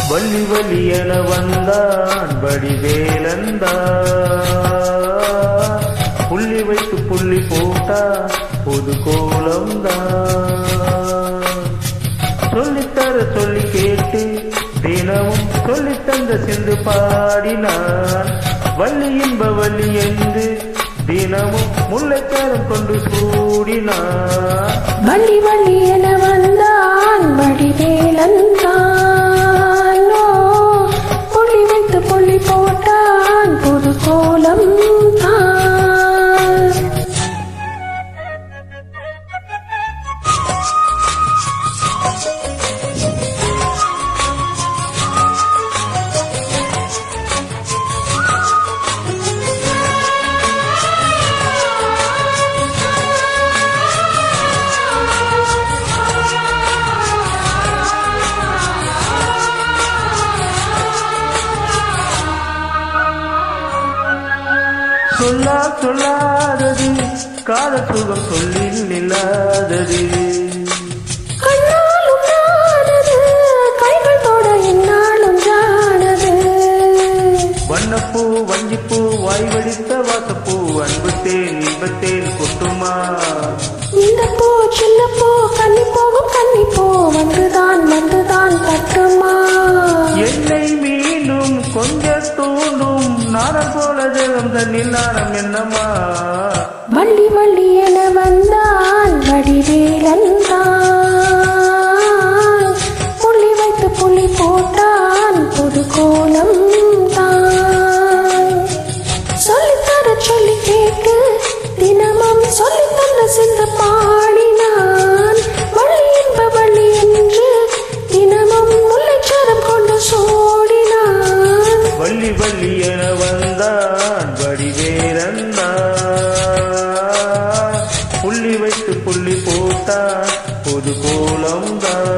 வள்ளி வள்ளி என வந்தான் வடிவேலந்தான், புள்ளி வைத்து புள்ளி போட்டா பொது கோலம்தான். சொல்லித்தர சொல்லி கேட்டு தினமும் சொல்லி தந்த சிந்து பாடினான். வள்ளி இன்ப வள்ளி என்று தினமும் முல்லைக்காரம் கொண்டு சூடினான். வள்ளி வள்ளி என வந்தான் வடிவேலந்தான், பொள்ளி போட்டான் புது கோலம் தான். சொல்லாதது காதல் சுகம் சொல்லில் இல்லாதது, கைகள் தொட என்னாலும் ஜானது. வண்ணப்பூ வஞ்சிப்பூ வாய் வடித்த வாசப்பூ அன்புத்தேன் இன்பத்தேன் கொட்டுமா. இந்த பூ சின்ன பூ கன்னி போகும் கன்னி பூ வந்துதான் கட்டுமா. என்னை மீண்டும் கொஞ்சம் தூண்டும் நாடம் போல ஜெகம் தண்ணில் நாடம் என்னமா. வள்ளி வள்ளி என வந்தான் வடிவேலந்தான், புள்ளி வைத்து புள்ளி போட்டான் புது கோலம் தான். சொல்லித்தர சொல்லி கேட்டு தினமும் சொல்லி தந்த சிந்து பாடினான். வள்ளி என்ப வள்ளி என்று தினமும் முல்லைச்சாரம் கொண்டு சோடினான். வள்ளி வள்ளி என வந்தான் வடிவேலந்தான், புள்ளி வைத்து புள்ளி போட்டான் பொது கோலம்தான்.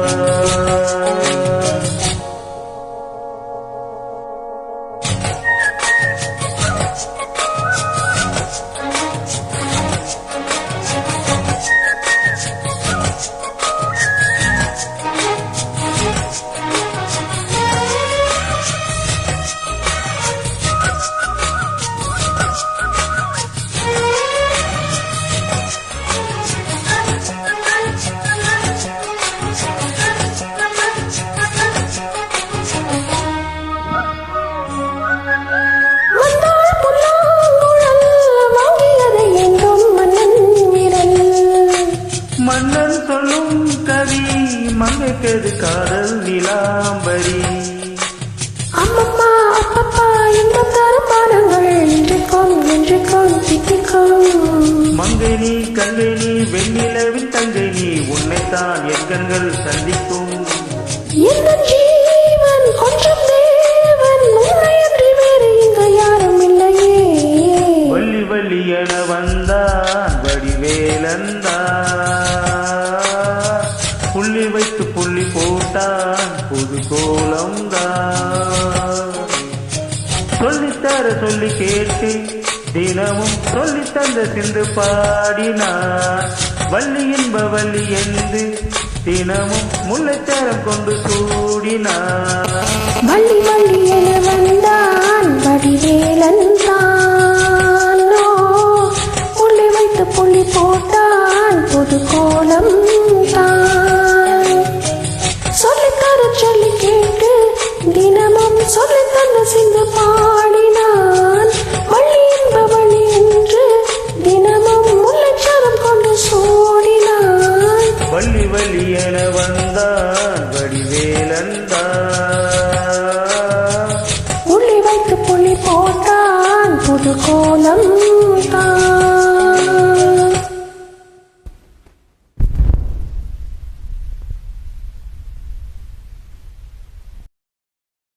மன்னன் சொல்லும் கவி மங்கைக்கது காதல் நிலாம்பரி. அம்மம்மா அப்பப்பா இன்பம் தரும் பானங்கள் என்றுக்கும் தித்திக்கும். மங்கை நீ கங்கை நீ வெண்ணிலவின் தங்கை நீ, உன்னைத்தான் என் கண்கள் சந்திக்கும். இந்த ஜீவன் கொஞ்சம் தேவன், உன்னையன்றி வேறு இங்கு யாரும் இல்லையே. வள்ளி வள்ளி என வந்தான் வடிவேலந்தான், புள்ளி வைத்து புள்ளி போட்டான் புது கோலம்தான். சொல்லித்தர சொல்லி கேட்டு தினமும் சொல்லி தந்த சிந்து பாடினான். வள்ளி இன்ப வள்ளி என்று தினமும் முல்லைச்சாரம் கொண்டு சூடினான்.